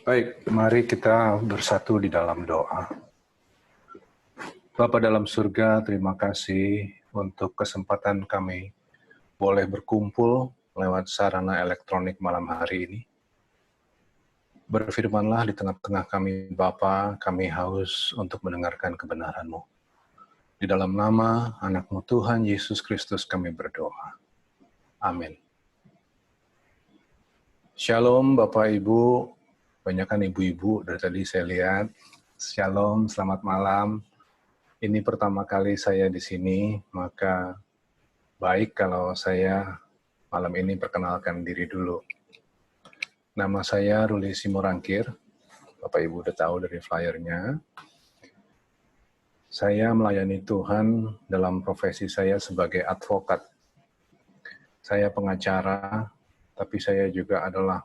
Baik, mari kita bersatu di dalam doa. Bapa dalam surga, terima kasih untuk kesempatan kami boleh berkumpul lewat sarana elektronik malam hari ini. Berfirmanlah di tengah-tengah kami, Bapa, kami haus untuk mendengarkan kebenaran-Mu. Di dalam nama anak-Mu Tuhan Yesus Kristus kami berdoa. Amin. Shalom Bapak Ibu, banyakkan ibu-ibu dari tadi saya lihat. Shalom, selamat malam. Ini pertama kali saya di sini, maka baik kalau saya malam ini perkenalkan diri dulu. Nama saya Ruli Simorangkir, Bapak Ibu udah tahu dari flyernya. Saya melayani Tuhan dalam profesi saya sebagai advokat. Saya pengacara, tapi saya juga adalah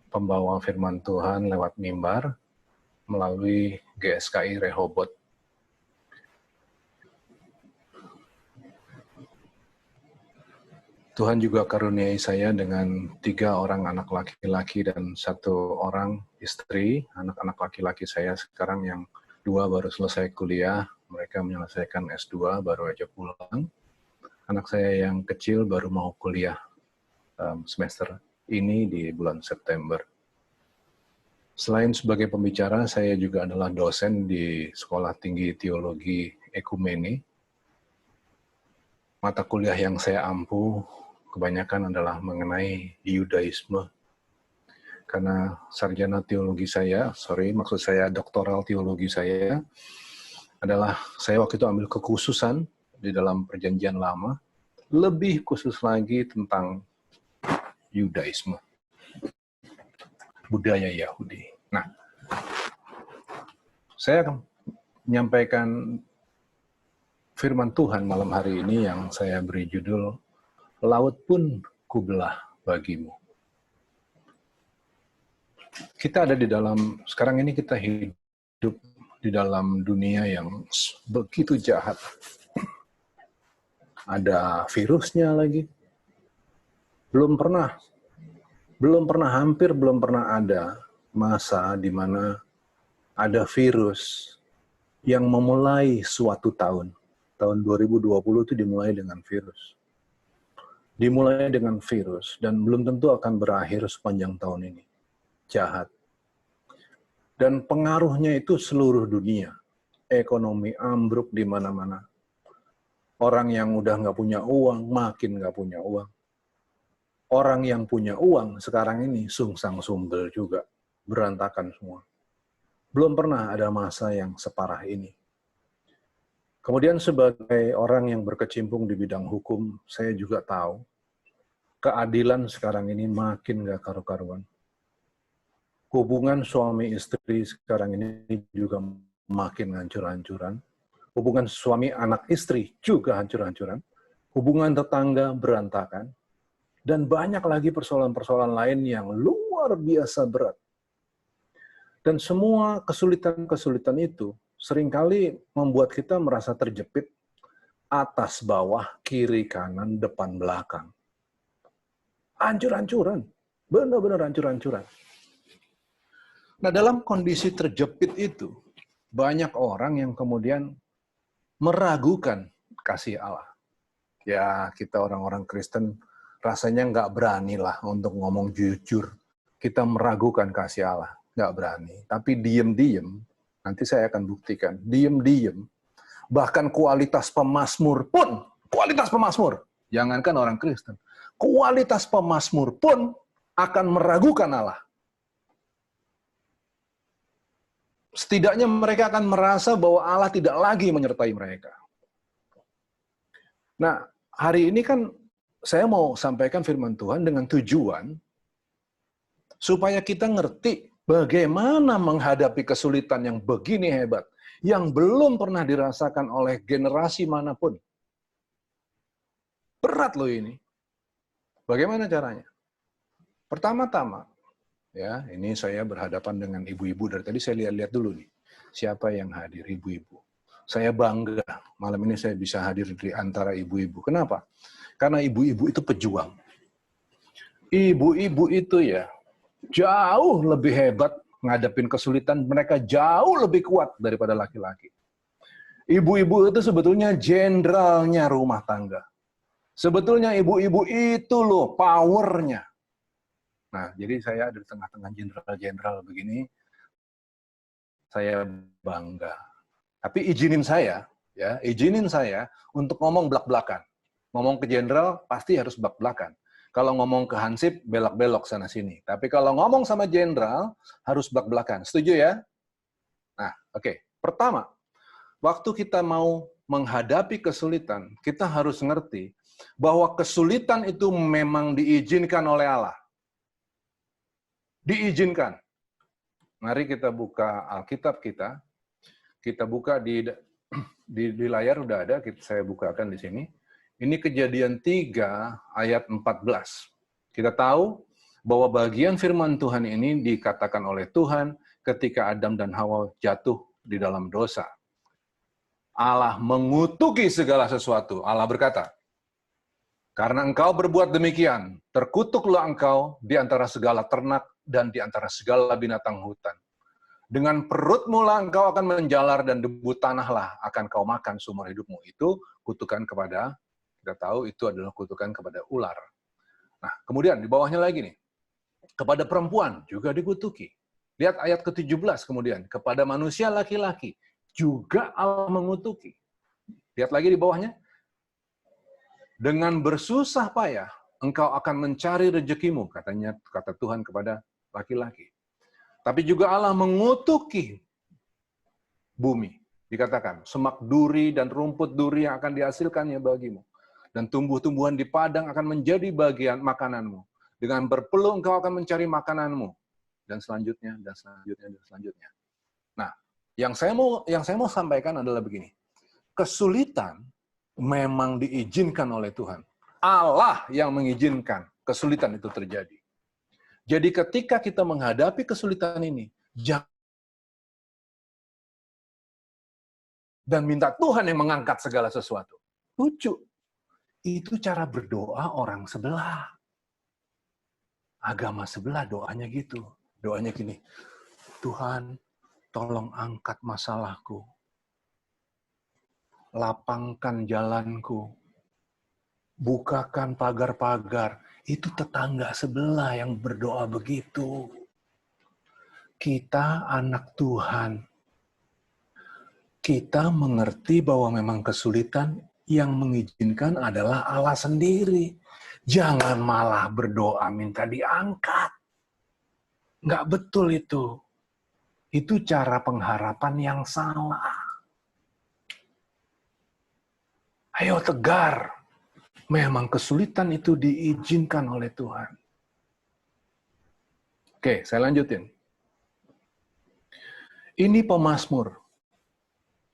pembawa firman Tuhan lewat mimbar melalui GSKI Rehoboth. Tuhan juga karuniai saya dengan 3 orang anak laki-laki dan 1 orang istri. Anak-anak laki-laki saya sekarang yang 2 baru selesai kuliah, mereka menyelesaikan S2, baru aja pulang. Anak saya yang kecil baru mau kuliah semester ini di bulan September. Selain sebagai pembicara, saya juga adalah dosen di Sekolah Tinggi Teologi Ekumene. Mata kuliah yang saya ampu kebanyakan adalah mengenai Yudaisme. Karena sarjana teologi saya, maksud saya doktoral teologi saya, adalah saya waktu itu ambil kekhususan di dalam Perjanjian Lama, lebih khusus lagi tentang Yudaisme, budaya Yahudi. Nah, saya akan menyampaikan firman Tuhan malam hari ini yang saya beri judul Laut pun kubelah bagimu. Kita ada di dalam, sekarang ini kita hidup di dalam dunia yang begitu jahat. Ada virusnya lagi. Hampir belum pernah ada masa di mana ada virus yang memulai suatu tahun. Tahun 2020 itu dimulai dengan virus. Dan belum tentu akan berakhir sepanjang tahun ini. Jahat. Dan pengaruhnya itu seluruh dunia. Ekonomi ambruk di mana-mana. Orang yang udah nggak punya uang, makin nggak punya uang. Orang yang punya uang sekarang ini sungsang sumbel juga. Berantakan semua. Belum pernah ada masa yang separah ini. Kemudian sebagai orang yang berkecimpung di bidang hukum, saya juga tahu keadilan sekarang ini makin gak karu-karuan. Hubungan suami istri sekarang ini juga makin hancur-hancuran. Hubungan suami anak istri juga hancur-hancuran. Hubungan tetangga berantakan. Dan banyak lagi persoalan-persoalan lain yang luar biasa berat. Dan semua kesulitan-kesulitan itu seringkali membuat kita merasa terjepit atas bawah, kiri, kanan, depan, belakang. Hancur-hancuran. Benar-benar hancur-hancuran. Nah, dalam kondisi terjepit itu, banyak orang yang kemudian meragukan kasih Allah. Ya, kita orang-orang Kristen rasanya nggak berani lah untuk ngomong jujur. Kita meragukan kasih Allah. Nggak berani. Tapi diem-diem, nanti saya akan buktikan, diem-diem, bahkan kualitas pemazmur, jangankan orang Kristen, kualitas pemazmur pun akan meragukan Allah. Setidaknya mereka akan merasa bahwa Allah tidak lagi menyertai mereka. Nah, hari ini kan saya mau sampaikan firman Tuhan dengan tujuan supaya kita ngerti bagaimana menghadapi kesulitan yang begini hebat, yang belum pernah dirasakan oleh generasi manapun. Berat loh ini. Bagaimana caranya? Pertama-tama, ya, ini saya berhadapan dengan ibu-ibu. Dari tadi saya lihat-lihat dulu nih, siapa yang hadir, ibu-ibu. Saya bangga, malam ini saya bisa hadir di antara ibu-ibu. Kenapa? Karena ibu-ibu itu pejuang. Ibu-ibu itu ya, jauh lebih hebat ngadepin kesulitan, mereka jauh lebih kuat daripada laki-laki. Ibu-ibu itu sebetulnya jenderalnya rumah tangga. Sebetulnya ibu-ibu itu loh powernya. Nah, jadi saya ada di tengah-tengah jenderal-jenderal begini, saya bangga. Tapi izinin saya untuk ngomong belak-belakan. Ngomong ke jenderal pasti harus belak-belakan. Kalau ngomong ke hansip, belok-belok sana-sini. Tapi kalau ngomong sama jenderal, harus belak-belakan. Setuju ya? Nah, oke. Pertama, waktu kita mau menghadapi kesulitan, kita harus ngerti bahwa kesulitan itu memang diizinkan oleh Allah. Diizinkan. Mari kita buka Alkitab kita. Kita buka di layar udah ada, saya bukakan di sini. Ini Kejadian 3 ayat 14. Kita tahu bahwa bagian firman Tuhan ini dikatakan oleh Tuhan ketika Adam dan Hawa jatuh di dalam dosa. Allah mengutuki segala sesuatu. Allah berkata, "Karena engkau berbuat demikian, terkutuklah engkau di antara segala ternak dan di antara segala binatang hutan. Dengan perutmu lah engkau akan menjalar dan debu tanahlah akan kau makan seumur hidupmu." Itu kutukan kepada, kita tahu itu adalah kutukan kepada ular. Nah, kemudian di bawahnya lagi nih, kepada perempuan juga dikutuki. Lihat ayat ke-17 kemudian, kepada manusia laki-laki juga Allah mengutuki. Lihat lagi di bawahnya, dengan bersusah payah engkau akan mencari rezekimu, kata Tuhan kepada laki-laki. Tapi juga Allah mengutuki bumi. Dikatakan, semak duri dan rumput duri yang akan dihasilkannya bagimu. Dan tumbuh-tumbuhan di padang akan menjadi bagian makananmu. Dengan berpeluh engkau akan mencari makananmu. Dan selanjutnya, dan selanjutnya, dan selanjutnya. Nah, yang saya mau sampaikan adalah begini. Kesulitan memang diizinkan oleh Tuhan. Allah yang mengizinkan kesulitan itu terjadi. Jadi ketika kita menghadapi kesulitan ini, dan minta Tuhan yang mengangkat segala sesuatu. Lucu. Itu cara berdoa orang sebelah. Agama sebelah doanya gitu. Doanya gini, Tuhan, tolong angkat masalahku. Lapangkan jalanku. Bukakan pagar-pagar. Itu tetangga sebelah yang berdoa begitu. Kita anak Tuhan. Kita mengerti bahwa memang kesulitan yang mengizinkan adalah Allah sendiri. Jangan malah berdoa minta diangkat. Nggak betul itu. Itu cara pengharapan yang salah. Ayo tegar. Memang kesulitan itu diizinkan oleh Tuhan. Oke, saya lanjutin. Ini pemazmur.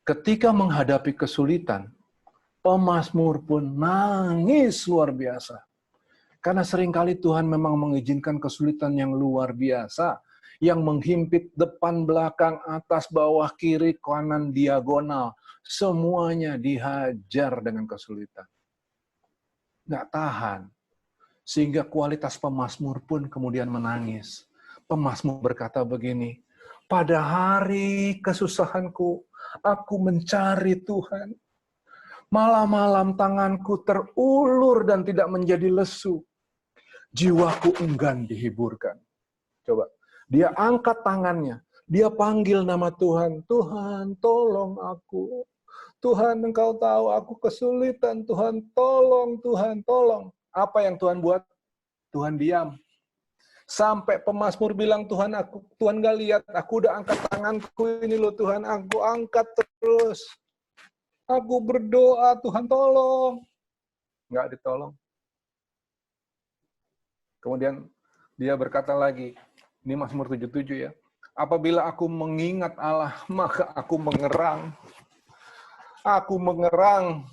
Ketika menghadapi kesulitan, pemazmur pun nangis luar biasa. Karena seringkali Tuhan memang mengizinkan kesulitan yang luar biasa, yang menghimpit depan, belakang, atas, bawah, kiri, kanan, diagonal. Semuanya dihajar dengan kesulitan. Nggak tahan. Sehingga kualitas pemazmur pun kemudian menangis. Pemazmur berkata begini, pada hari kesusahanku, aku mencari Tuhan. Malam-malam tanganku terulur dan tidak menjadi lesu. Jiwaku enggan dihiburkan. Coba, dia angkat tangannya. Dia panggil nama Tuhan. Tuhan, tolong aku. Tuhan, engkau tahu aku kesulitan. Tuhan, tolong. Tuhan, tolong. Apa yang Tuhan buat? Tuhan diam. Sampai pemazmur bilang, Tuhan gak lihat. Aku udah angkat tanganku ini loh Tuhan. Aku angkat terus. Aku berdoa, Tuhan tolong. Nggak ditolong. Kemudian dia berkata lagi, ini Mazmur 77 ya, apabila aku mengingat Allah, maka aku mengerang. Aku mengerang.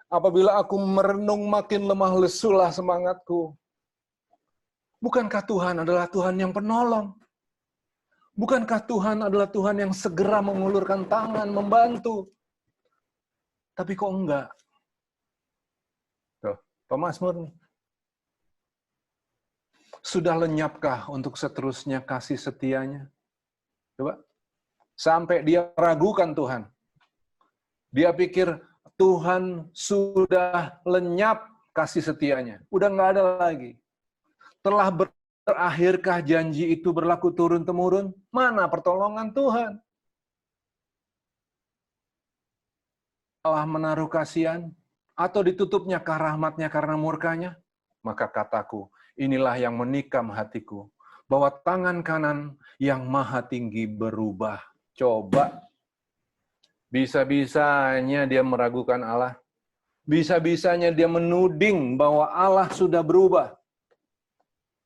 Apabila aku merenung, makin lemah lesulah semangatku. Bukankah Tuhan adalah Tuhan yang penolong? Bukankah Tuhan adalah Tuhan yang segera mengulurkan tangan, membantu? Tapi kok enggak? Tuh, pemazmur nih. Sudah lenyapkah untuk seterusnya kasih setianya? Coba. Sampai dia meragukan Tuhan. Dia pikir Tuhan sudah lenyap kasih setianya. Udah nggak ada lagi. Telah berakhirkah janji itu berlaku turun-temurun? Mana pertolongan Tuhan? Allah menaruh kasihan? Atau ditutupnya rahmatnya karena murkanya? Maka kataku, inilah yang menikam hatiku. Bahwa tangan kanan yang maha tinggi berubah. Coba. Bisa-bisanya dia meragukan Allah. Bisa-bisanya dia menuding bahwa Allah sudah berubah.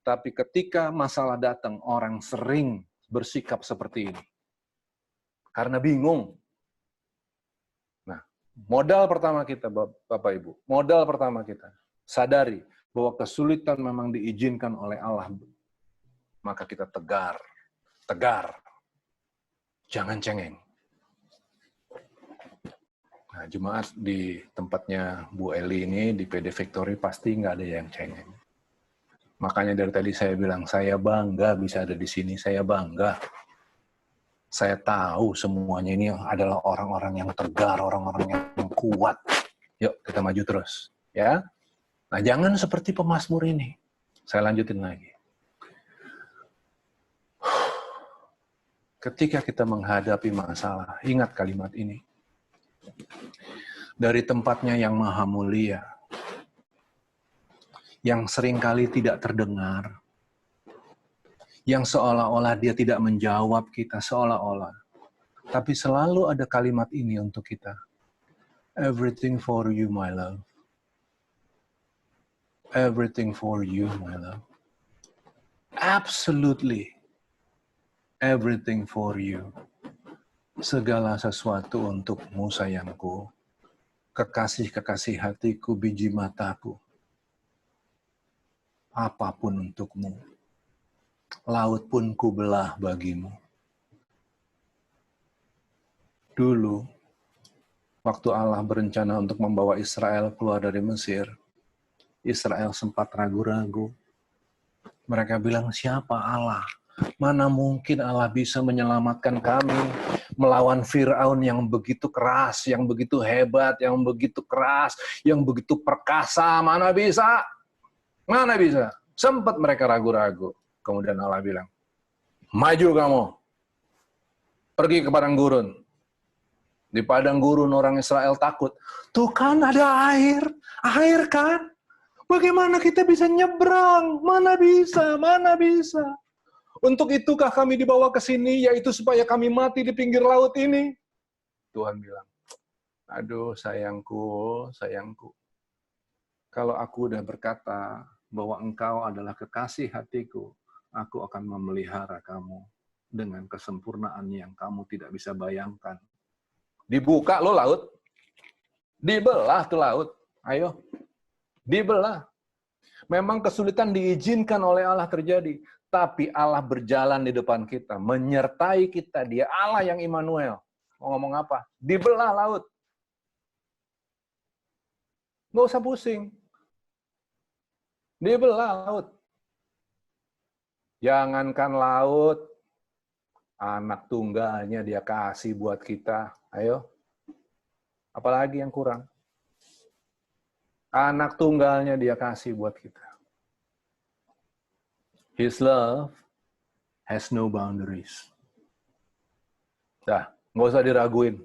Tapi ketika masalah datang, orang sering bersikap seperti ini. Karena bingung. Nah, modal pertama kita, Bapak Ibu. Modal pertama kita. Sadari bahwa kesulitan memang diizinkan oleh Allah. Maka kita tegar. Tegar. Jangan cengeng. Nah, jemaat di tempatnya Bu Eli ini, di PD Victory, pasti nggak ada yang cengeng. Makanya dari tadi saya bilang, saya bangga bisa ada di sini, saya bangga. Saya tahu semuanya ini adalah orang-orang yang tegar, orang-orang yang kuat. Yuk, kita maju terus. Ya. Nah, jangan seperti pemazmur ini. Saya lanjutin lagi. Ketika kita menghadapi masalah, ingat kalimat ini. Dari tempatnya yang maha mulia, yang seringkali tidak terdengar, yang seolah-olah dia tidak menjawab kita, seolah-olah. Tapi selalu ada kalimat ini untuk kita. Everything for you, my love. Everything for you, my love. Absolutely. Everything for you. Segala sesuatu untukmu, sayangku. Kekasih-kekasih hatiku, biji mataku. Apapun untukmu. Laut pun kubelah bagimu. Dulu, waktu Allah berencana untuk membawa Israel keluar dari Mesir, Israel sempat ragu-ragu. Mereka bilang, siapa Allah? Mana mungkin Allah bisa menyelamatkan kami melawan Fir'aun yang begitu keras, yang begitu hebat, yang begitu keras, yang begitu perkasa. Mana bisa? Mana bisa? Sempat mereka ragu-ragu. Kemudian Allah bilang, maju kamu. Pergi ke padang gurun. Di padang gurun orang Israel takut. Tuh kan ada air. Air kan? Bagaimana kita bisa nyebrang? Mana bisa? Mana bisa? Untuk itukah kami dibawa ke sini, yaitu supaya kami mati di pinggir laut ini? Tuhan bilang, aduh sayangku, sayangku. Kalau aku udah berkata bahwa engkau adalah kekasih hatiku, aku akan memelihara kamu dengan kesempurnaan yang kamu tidak bisa bayangkan. Dibuka lo laut, dibelah tuh laut, ayo, dibelah. Memang kesulitan diizinkan oleh Allah terjadi. Tapi Allah berjalan di depan kita, menyertai kita. Dia Allah yang Immanuel. Mau ngomong apa? Dibelah laut. Nggak usah pusing. Dibelah laut. Jangankan laut, anak tunggalnya dia kasih buat kita. Ayo. Apalagi yang kurang? Anak tunggalnya dia kasih buat kita. His love has no boundaries. Dah, nggak usah diraguin.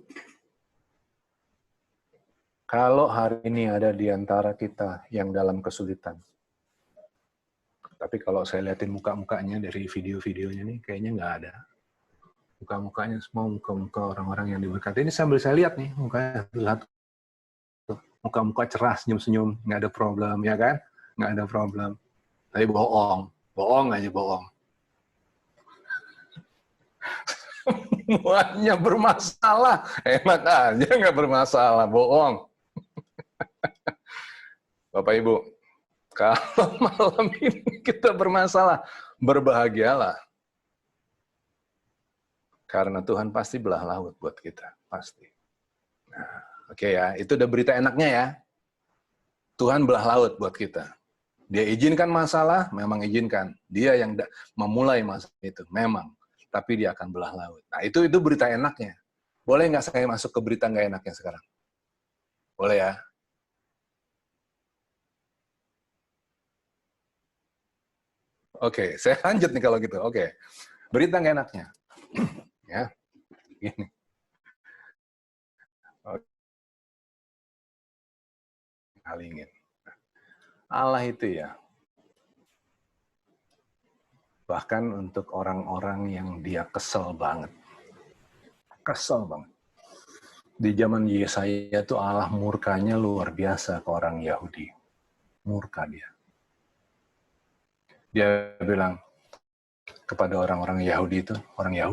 Kalau hari ini ada di antara kita yang dalam kesulitan, tapi kalau saya lihatin muka-mukanya dari video-videonya nih, kayaknya nggak ada. Muka-mukanya semua muka-muka orang-orang yang diberkati. Ini sambil saya lihat nih, mukanya lihat muka-muka cerah, senyum-senyum, nggak ada problem, ya kan? Nggak ada problem. Tapi bohong. Bohong aja, bohong. Semuanya bermasalah. Enak aja nggak bermasalah, bohong. Bapak Ibu, kalau malam ini kita bermasalah, berbahagialah. Karena Tuhan pasti belah laut buat kita, pasti. Nah, oke ya, itu udah berita enaknya ya. Tuhan belah laut buat kita. Dia izinkan masalah, memang izinkan. Dia yang memulai masalah itu, memang. tapi dia akan belah laut. Nah, itu berita enaknya. Boleh nggak saya masuk ke berita nggak enaknya sekarang? Boleh ya? Oke, saya lanjut nih kalau gitu. Oke, berita nggak enaknya. Ya, gini. Ngalingin. Allah itu ya, bahkan untuk orang-orang yang dia kesel banget. Kesel banget. Di zaman Yesaya itu Allah murkanya luar biasa ke orang Yahudi. Murka dia. Dia bilang kepada orang Yahudi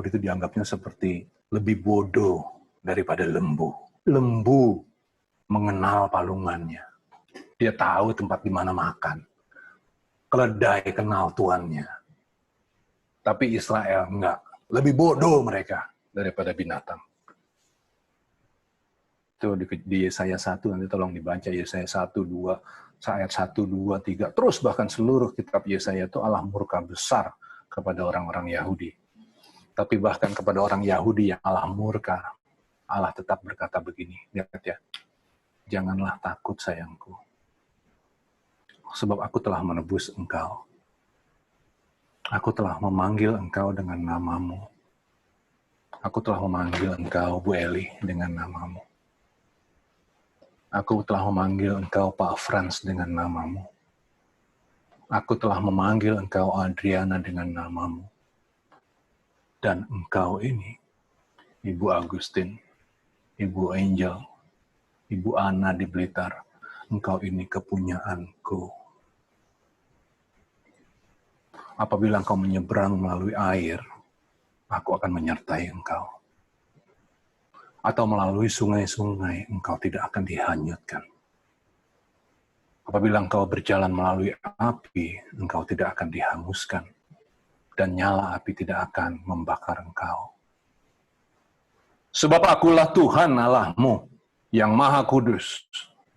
itu dianggapnya seperti lebih bodoh daripada lembu. Lembu mengenal palungannya. Dia tahu tempat di mana makan. Keledai kenal tuannya. Tapi Israel enggak. Lebih bodoh mereka daripada binatang. Itu di Yesaya 1, nanti tolong dibaca Yesaya 1, 2, ayat 1, 2, 3. Terus bahkan seluruh kitab Yesaya itu Allah murka besar kepada orang-orang Yahudi. Tapi bahkan kepada orang Yahudi yang Allah murka, Allah tetap berkata begini. Lihat ya, janganlah takut sayangku. Sebab aku telah menebus engkau. Aku telah memanggil engkau dengan namamu. Aku telah memanggil engkau, Bu Eli, dengan namamu. Aku telah memanggil engkau, Pak Frans, dengan namamu. Aku telah memanggil engkau, Adriana, dengan namamu. Dan engkau ini, Ibu Agustin, Ibu Angel, Ibu Ana di Blitar, engkau ini kepunyaanku. Apabila engkau menyeberang melalui air, aku akan menyertai engkau. Atau melalui sungai-sungai, engkau tidak akan dihanyutkan. Apabila engkau berjalan melalui api, engkau tidak akan dihanguskan. Dan nyala api tidak akan membakar engkau. Sebab akulah Tuhan Allahmu, yang Maha Kudus,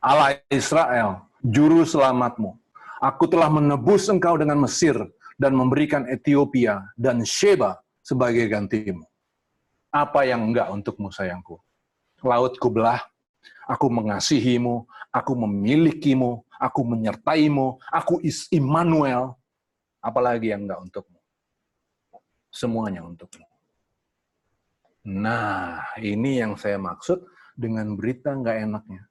Allah Israel, Juru Selamatmu. Aku telah menebus engkau dengan Mesir, dan memberikan Ethiopia dan Sheba sebagai gantimu. Apa yang enggak untukmu, sayangku? Lautku belah, aku mengasihimu, aku memilikimu, aku menyertaimu, aku Immanuel. Apalagi yang enggak untukmu? Semuanya untukmu. Nah, ini yang saya maksud dengan berita enggak enaknya.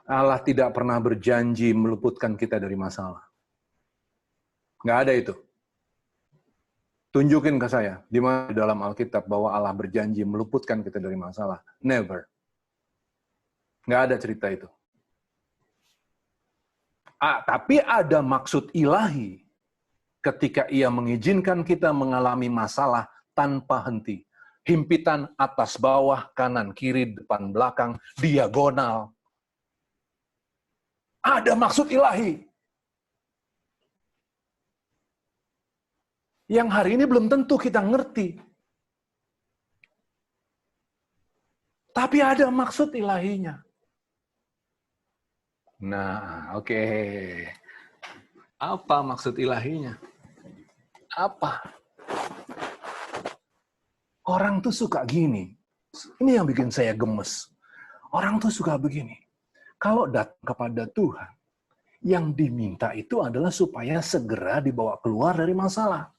Allah tidak pernah berjanji meluputkan kita dari masalah. Enggak ada itu. Tunjukin ke saya, di mana dalam Alkitab bahwa Allah berjanji meluputkan kita dari masalah. Never. Nggak ada cerita itu. Tapi ada maksud ilahi ketika ia mengizinkan kita mengalami masalah tanpa henti. Himpitan atas bawah, kanan, kiri, depan, belakang, diagonal. Ada maksud ilahi. Yang hari ini belum tentu kita ngerti. Tapi ada maksud ilahinya. Nah, oke. Apa maksud ilahinya? Apa? Orang tuh suka gini. Ini yang bikin saya gemes. Orang tuh suka begini. Kalau datang kepada Tuhan, yang diminta itu adalah supaya segera dibawa keluar dari masalah.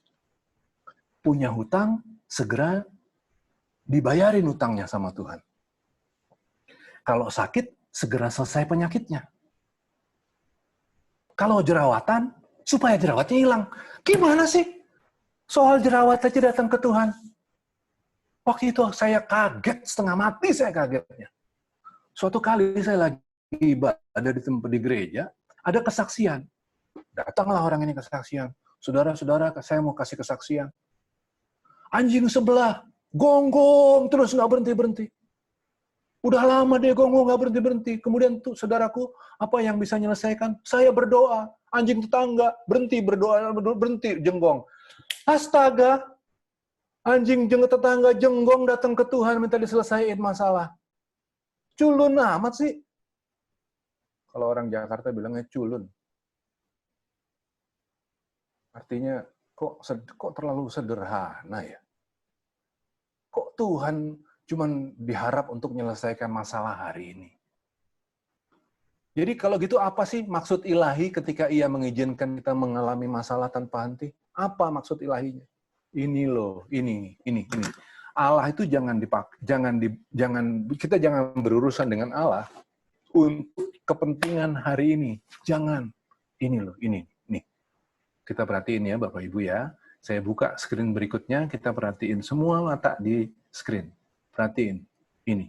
Punya hutang, segera dibayarin hutangnya sama Tuhan. Kalau sakit, segera selesai penyakitnya. Kalau jerawatan, supaya jerawatnya hilang. Gimana sih? Soal jerawat aja datang ke Tuhan. Waktu itu saya kaget, setengah mati saya kagetnya. Suatu kali saya lagi ibadah di tempat di gereja, ada kesaksian. Datanglah orang ini kesaksian. Saudara-saudara, saya mau kasih kesaksian. Anjing sebelah, gonggong terus nggak berhenti-berhenti. Udah lama dia gonggong nggak berhenti-berhenti. Kemudian tuh saudaraku, apa yang bisa menyelesaikan? Saya berdoa. Anjing tetangga berhenti berdoa, berhenti jenggong. Astaga, anjing tetangga jenggong datang ke Tuhan minta diselesaikan masalah. Culun amat sih. Kalau orang Jakarta bilangnya culun. Artinya kok terlalu sederhana ya? Kok Tuhan cuman diharap untuk menyelesaikan masalah hari ini? Jadi kalau gitu apa sih maksud ilahi ketika ia mengizinkan kita mengalami masalah tanpa henti? Apa maksud ilahinya? Ini loh, ini. Allah itu kita jangan berurusan dengan Allah untuk kepentingan hari ini. Jangan. Ini loh, ini. Kita perhatiin ya Bapak Ibu ya. Saya buka screen berikutnya, kita perhatiin semua mata di screen. Perhatiin, ini.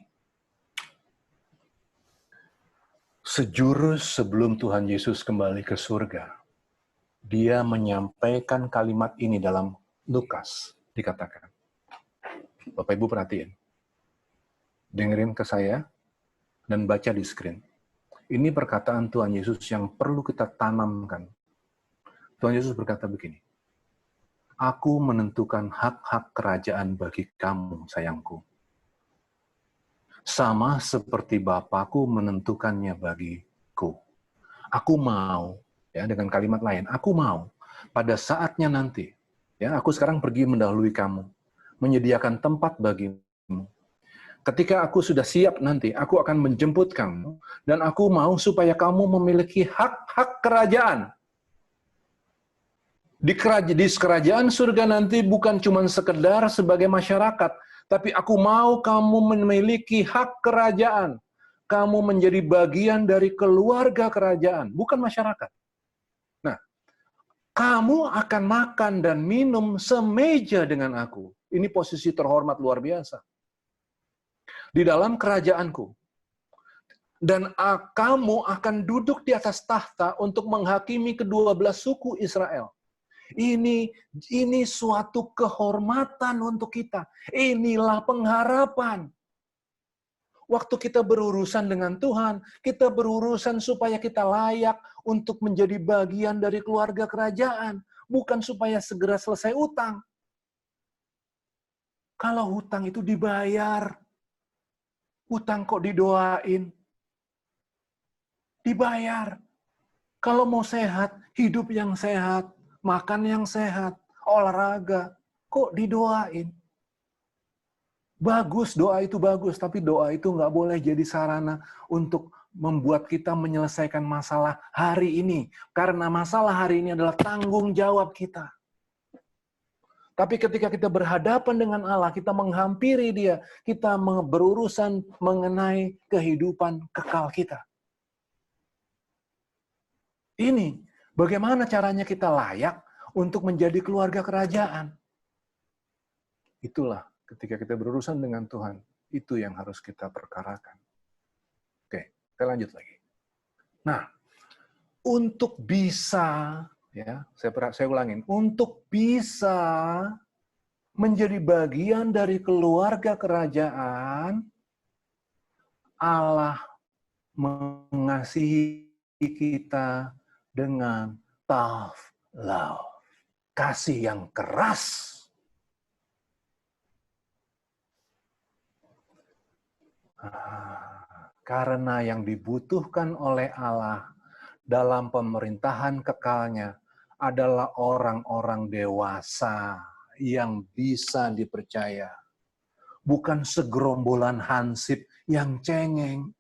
Sejurus sebelum Tuhan Yesus kembali ke surga, dia menyampaikan kalimat ini dalam Lukas, dikatakan. Bapak Ibu perhatiin. Dengerin ke saya, dan baca di screen. Ini perkataan Tuhan Yesus yang perlu kita tanamkan. Tuhan Yesus berkata begini, Aku menentukan hak-hak kerajaan bagi kamu, sayangku. Sama seperti Bapakku menentukannya bagiku. Aku mau, ya dengan kalimat lain, aku mau pada saatnya nanti, ya aku sekarang pergi mendahului kamu, menyediakan tempat bagimu. Ketika aku sudah siap nanti, aku akan menjemput kamu, dan aku mau supaya kamu memiliki hak-hak kerajaan. Di kerajaan surga nanti bukan cuma sekedar sebagai masyarakat, tapi aku mau kamu memiliki hak kerajaan. Kamu menjadi bagian dari keluarga kerajaan, bukan masyarakat. Nah, kamu akan makan dan minum semeja dengan aku. Ini posisi terhormat luar biasa. Di dalam kerajaanku. Dan kamu akan duduk di atas tahta untuk menghakimi ke-12 suku Israel. Ini suatu kehormatan untuk kita. Inilah pengharapan. Waktu kita berurusan dengan Tuhan, kita berurusan supaya kita layak untuk menjadi bagian dari keluarga kerajaan. Bukan supaya segera selesai utang. Kalau hutang itu dibayar, hutang kok didoain? Dibayar. Kalau mau sehat, hidup yang sehat, makan yang sehat, olahraga, kok didoain? Bagus, doa itu bagus, tapi doa itu nggak boleh jadi sarana untuk membuat kita menyelesaikan masalah hari ini. Karena masalah hari ini adalah tanggung jawab kita. Tapi ketika kita berhadapan dengan Allah, kita menghampiri Dia, kita berurusan mengenai kehidupan kekal kita. Ini, bagaimana caranya kita layak untuk menjadi keluarga kerajaan? Itulah, ketika kita berurusan dengan Tuhan, itu yang harus kita perkarakan. Oke, kita lanjut lagi. Nah, untuk bisa, ya, saya ulangin, untuk bisa menjadi bagian dari keluarga kerajaan, Allah mengasihi kita dengan tough love. Kasih yang keras. Karena yang dibutuhkan oleh Allah dalam pemerintahan kekalnya adalah orang-orang dewasa yang bisa dipercaya. Bukan segerombolan hansip yang cengeng.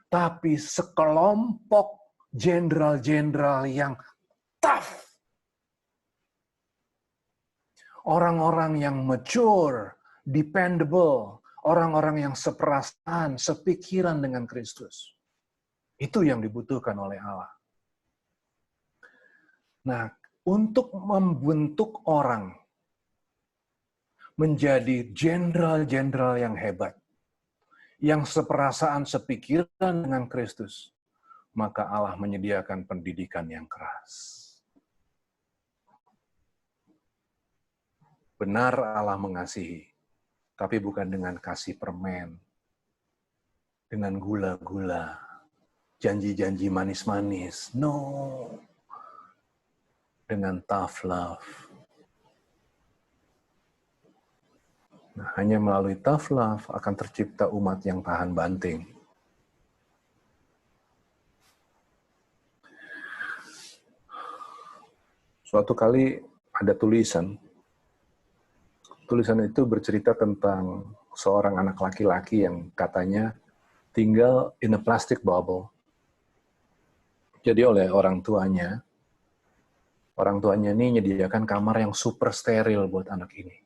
Tapi sekelompok jenderal-jenderal yang tough. Orang-orang yang mature, dependable, orang-orang yang seperasaan, sepikiran dengan Kristus. Itu yang dibutuhkan oleh Allah. Nah, untuk membentuk orang menjadi jenderal-jenderal yang hebat, yang seperasaan, sepikiran dengan Kristus, maka Allah menyediakan pendidikan yang keras. Benar Allah mengasihi, tapi bukan dengan kasih permen, dengan gula-gula, janji-janji manis-manis. No. Dengan tough love. Nah, hanya melalui tough love akan tercipta umat yang tahan banting. Suatu kali ada tulisan. Tulisan itu bercerita tentang seorang anak laki-laki yang katanya tinggal in a plastic bubble. Jadi oleh orang tuanya ini menyediakan kamar yang super steril buat anak ini.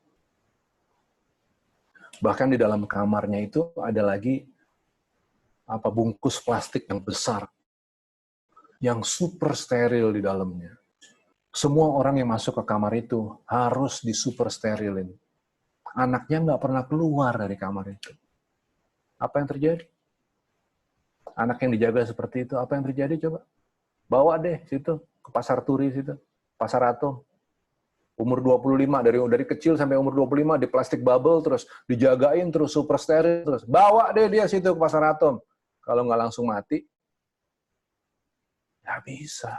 Bahkan di dalam kamarnya itu ada lagi bungkus plastik yang besar, yang super steril di dalamnya. Semua orang yang masuk ke kamar itu harus di super sterilin. Anaknya nggak pernah keluar dari kamar itu. Apa yang terjadi? Anak yang dijaga seperti itu, apa yang terjadi coba? Bawa deh situ, ke pasar turi situ, pasar Atom. Umur 25, dari kecil sampai umur 25 di plastik bubble, terus dijagain, terus super steril, terus bawa deh dia situ ke pasar Atom. Kalau nggak langsung mati, nggak bisa.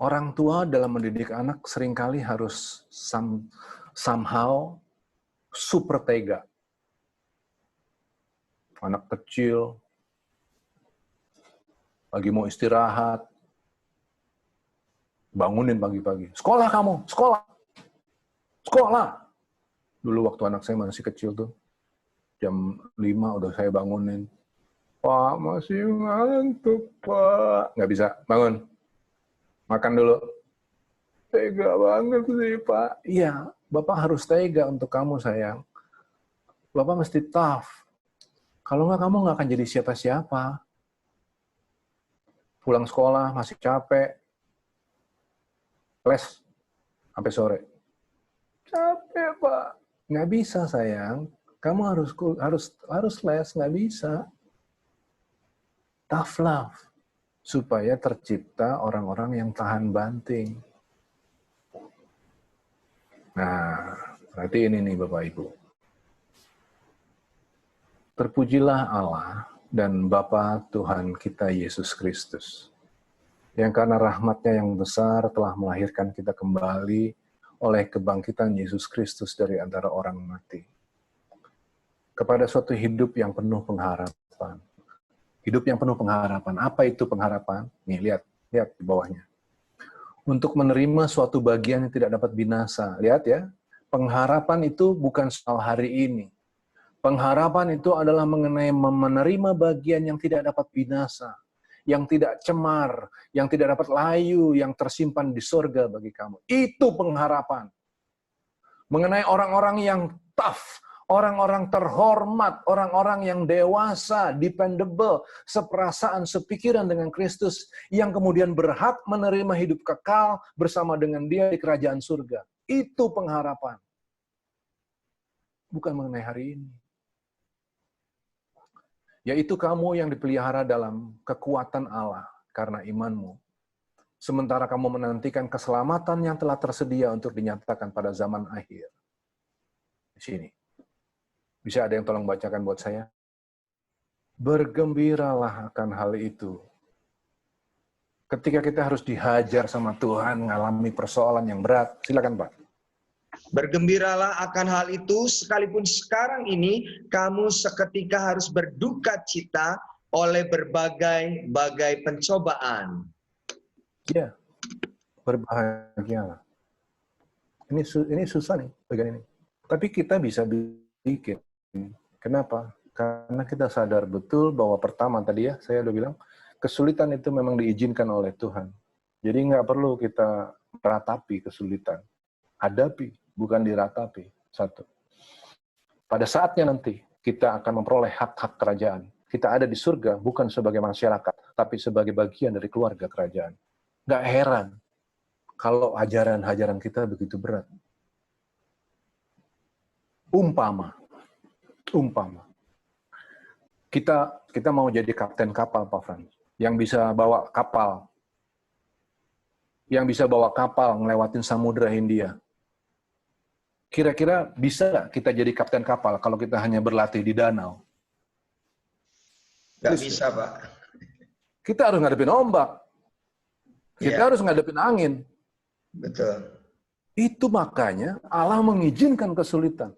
Orang tua dalam mendidik anak seringkali harus somehow super tega. Anak kecil lagi mau istirahat, bangunin pagi-pagi. Sekolah kamu, sekolah. Sekolah. Dulu waktu anak saya masih kecil tuh, jam 5 udah saya bangunin. Pak, masih ngantuk, Pak. Nggak bisa, bangun. Makan dulu. Tega banget sih, Pak. Iya, Bapak harus tega untuk kamu, sayang. Bapak mesti tough. Kalau nggak, kamu nggak akan jadi siapa-siapa. Pulang sekolah, masih capek. Les sampai sore. Capek, Pak. Nggak bisa, sayang. Kamu harus les, nggak bisa. Tough love. Supaya tercipta orang-orang yang tahan banting. Nah, berarti ini nih Bapak Ibu. Terpujilah Allah dan Bapa Tuhan kita Yesus Kristus, yang karena rahmat-Nya yang besar telah melahirkan kita kembali oleh kebangkitan Yesus Kristus dari antara orang mati, kepada suatu hidup yang penuh pengharapan. Hidup yang penuh pengharapan. Apa itu pengharapan? Nih, lihat di bawahnya. Untuk menerima suatu bagian yang tidak dapat binasa. Lihat ya, pengharapan itu bukan soal hari ini. Pengharapan itu adalah mengenai menerima bagian yang tidak dapat binasa, yang tidak cemar, yang tidak dapat layu, yang tersimpan di surga bagi kamu. Itu pengharapan. Mengenai orang-orang yang tough, orang-orang terhormat, orang-orang yang dewasa, dependable, seperasaan, sepikiran dengan Kristus, yang kemudian berhak menerima hidup kekal bersama dengan Dia di kerajaan surga. Itu pengharapan. Bukan mengenai hari ini. Yaitu kamu yang dipelihara dalam kekuatan Allah karena imanmu. Sementara kamu menantikan keselamatan yang telah tersedia untuk dinyatakan pada zaman akhir. Di sini. Bisa ada yang tolong bacakan buat saya? Bergembiralah akan hal itu. Ketika kita harus dihajar sama Tuhan, mengalami persoalan yang berat. Silakan, Pak. Bergembiralah akan hal itu, sekalipun sekarang ini kamu seketika harus berduka cita oleh berbagai pencobaan. Ya, berbahagialah. Ini susah nih, bagian ini. Tapi kita bisa bikin. Kenapa? Karena kita sadar betul bahwa pertama tadi ya, saya udah bilang, kesulitan itu memang diizinkan oleh Tuhan. Jadi nggak perlu kita meratapi kesulitan. Hadapi, bukan diratapi. Satu. Pada saatnya nanti, kita akan memperoleh hak-hak kerajaan. Kita ada di surga bukan sebagai masyarakat, tapi sebagai bagian dari keluarga kerajaan. Nggak heran kalau ajaran-ajaran kita begitu berat. Umpama. Kita mau jadi kapten kapal, Pak Frans, yang bisa bawa kapal, ngelewatin Samudra Hindia. Kira-kira bisa nggak kita jadi kapten kapal kalau kita hanya berlatih di danau? Nggak bisa, Pak. Kita harus ngadepin ombak. Kita harus ngadepin angin. Betul. Itu makanya Allah mengizinkan kesulitan.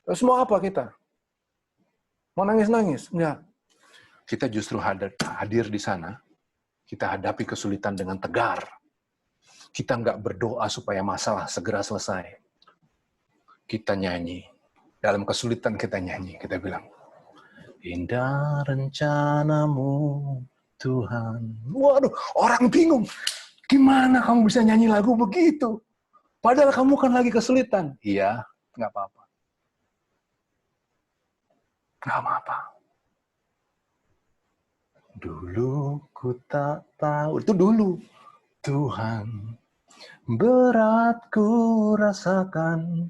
Terus mau apa kita? Mau nangis-nangis? Enggak. Kita justru hadir di sana. Kita hadapi kesulitan dengan tegar. Kita nggak berdoa supaya masalah segera selesai. Kita nyanyi. Dalam kesulitan kita nyanyi. Kita bilang, indah rencanamu, Tuhan. Waduh, orang bingung. Gimana kamu bisa nyanyi lagu begitu? Padahal kamu kan lagi kesulitan. Iya, nggak apa-apa. Nggak apa-apa. Dulu ku tak tahu. Itu dulu. Tuhan, berat ku rasakan.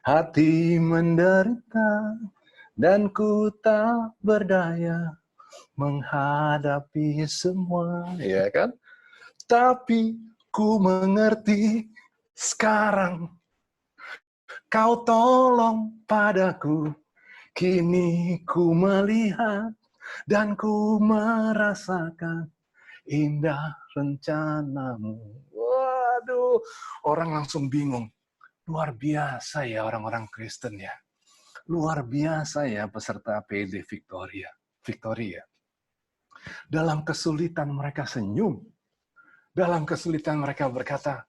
Hati menderita. Dan ku tak berdaya menghadapi semua. Ya kan? Tapi ku mengerti sekarang. Kau tolong padaku. Kini ku melihat dan ku merasakan indah rencanamu. Waduh, orang langsung bingung. Luar biasa ya orang-orang Kristen ya. Luar biasa ya peserta PD Victoria. Dalam kesulitan mereka senyum. Dalam kesulitan mereka berkata,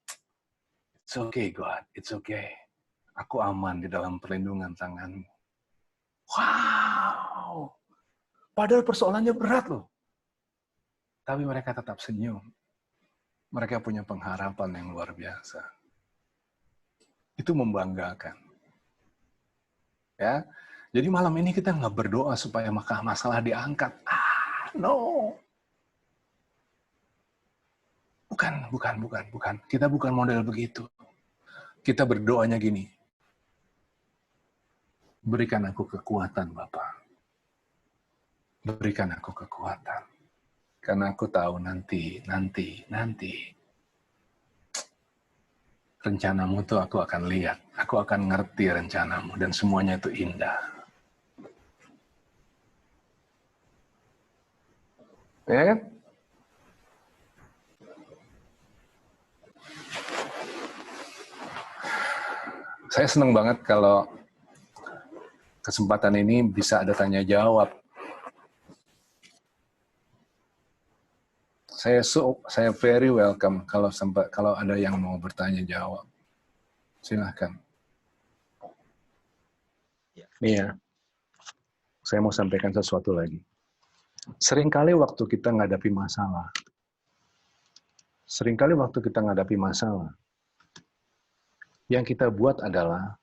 it's okay God, it's okay. Aku aman di dalam perlindungan tanganmu. Wow. Padahal persoalannya berat loh. Tapi mereka tetap senyum. Mereka punya pengharapan yang luar biasa. Itu membanggakan. Ya. Jadi malam ini kita nggak berdoa supaya masalah diangkat. No. Bukan. Kita bukan model begitu. Kita berdoanya gini. Berikan aku kekuatan, Bapa. Berikan aku kekuatan. Karena aku tahu nanti. Rencanamu tuh aku akan lihat. Aku akan ngerti rencanamu. Dan semuanya itu indah. Ya kan? Saya senang banget kalau kesempatan ini bisa ada tanya jawab. Saya very welcome kalau ada yang mau bertanya jawab. Silahkan. Nih ya, saya mau sampaikan sesuatu lagi. Seringkali waktu kita menghadapi masalah, yang kita buat adalah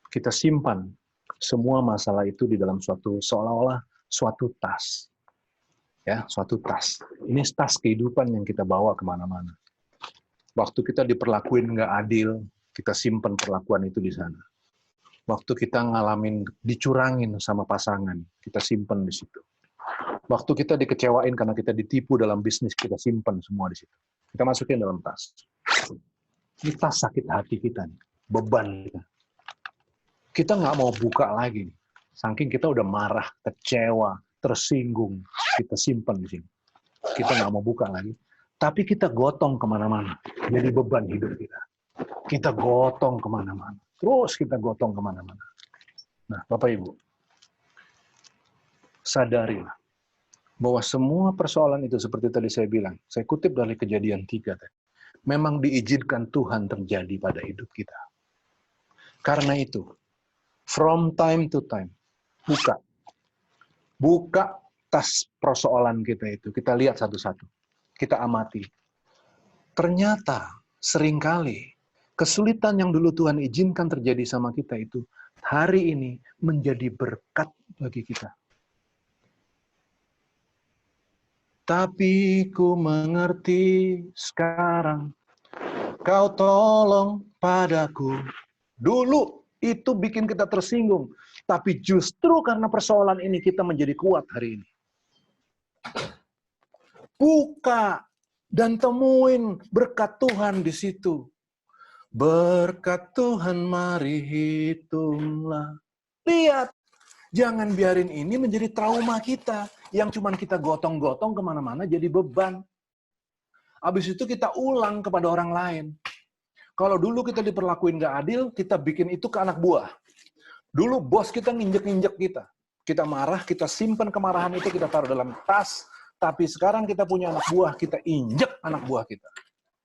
kita simpan semua masalah itu di dalam seolah-olah suatu tas. Ya, suatu tas. Ini tas kehidupan yang kita bawa kemana-mana. Waktu kita diperlakuin nggak adil, kita simpan perlakuan itu di sana. Waktu kita ngalamin dicurangin sama pasangan, kita simpan di situ. Waktu kita dikecewain karena kita ditipu dalam bisnis, kita simpan semua di situ. Kita masukin dalam tas. Ini tas sakit hati kita nih, beban kita. Kita nggak mau buka lagi. Saking kita udah marah, kecewa, tersinggung, kita simpan di sini. Kita nggak mau buka lagi. Tapi kita gotong kemana-mana. Jadi beban hidup kita. Kita gotong kemana-mana. Terus kita gotong kemana-mana. Nah, Bapak Ibu, sadarilah bahwa semua persoalan itu seperti tadi saya bilang, saya kutip dari Kejadian 3 tadi, memang diizinkan Tuhan terjadi pada hidup kita. Karena itu, from time to time, buka tas persoalan kita itu. Kita lihat satu-satu. Kita amati. Ternyata seringkali kesulitan yang dulu Tuhan izinkan terjadi sama kita itu hari ini menjadi berkat bagi kita. Tapi ku mengerti sekarang, kau tolong padaku. Dulu itu bikin kita tersinggung. Tapi justru karena persoalan ini kita menjadi kuat hari ini. Buka dan temuin berkat Tuhan di situ. Berkat Tuhan mari hitunglah. Lihat, jangan biarin ini menjadi trauma kita. Yang cuman kita gotong-gotong kemana-mana jadi beban. Habis itu kita ulang kepada orang lain. Kalau dulu kita diperlakuin nggak adil, kita bikin itu ke anak buah. Dulu bos kita nginjek-nginjek kita. Kita marah, kita simpan kemarahan itu, kita taruh dalam tas Tapi sekarang kita punya anak buah, kita injek anak buah kita.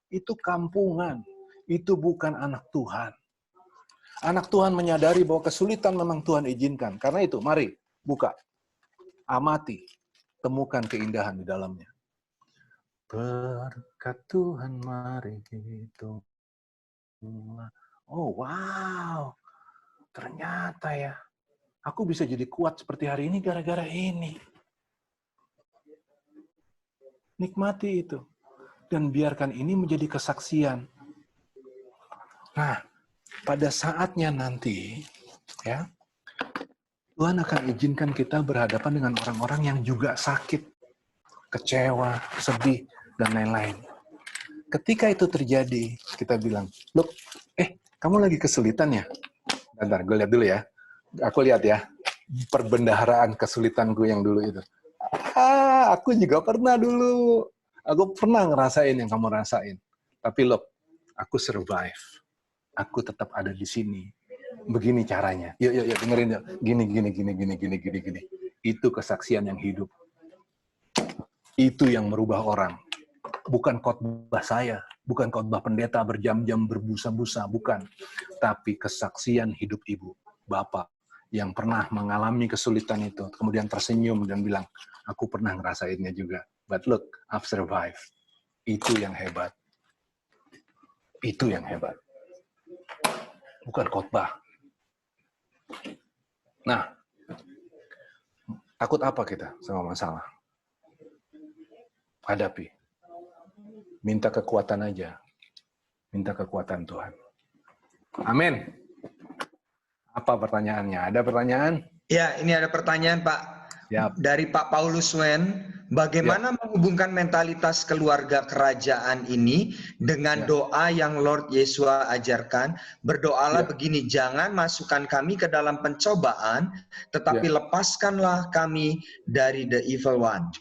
Itu kampungan. Itu bukan anak Tuhan. Anak Tuhan menyadari bahwa kesulitan memang Tuhan izinkan. Karena itu, mari buka. Amati. Temukan keindahan di dalamnya. Berkat Tuhan mari hitung. Oh, wow. Ternyata ya. Aku bisa jadi kuat seperti hari ini gara-gara ini. Nikmati itu. Dan biarkan ini menjadi kesaksian. Nah, pada saatnya nanti, ya, Tuhan akan izinkan kita berhadapan dengan orang-orang yang juga sakit, kecewa, sedih, dan lain-lain. Ketika itu terjadi, kita bilang, look, kamu lagi kesulitan ya? Bentar, gue lihat dulu ya. Aku lihat ya, perbendaharaan kesulitanku yang dulu itu. Aku juga pernah dulu. Aku pernah ngerasain yang kamu rasain. Tapi look, aku survive. Aku tetap ada di sini. Begini caranya. Yuk, dengerin yuk. Gini. Itu kesaksian yang hidup. Itu yang merubah orang. Bukan khotbah saya, bukan khotbah pendeta berjam-jam berbusa-busa, bukan. Tapi kesaksian hidup ibu, bapak, yang pernah mengalami kesulitan itu, kemudian tersenyum dan bilang, aku pernah ngerasainnya juga. But look, I've survived. Itu yang hebat. Itu yang hebat. Bukan khotbah. Nah, takut apa kita sama masalah? Hadapi. Minta kekuatan aja. Minta kekuatan Tuhan. Amin. Apa pertanyaannya? Ada pertanyaan? Ya, ini ada pertanyaan Pak. Siap. Dari Pak Paulus Wen. Bagaimana menghubungkan mentalitas keluarga kerajaan ini dengan doa yang Lord Yesus ajarkan? Berdoalah begini, jangan masukkan kami ke dalam pencobaan, tetapi lepaskanlah kami dari the evil one.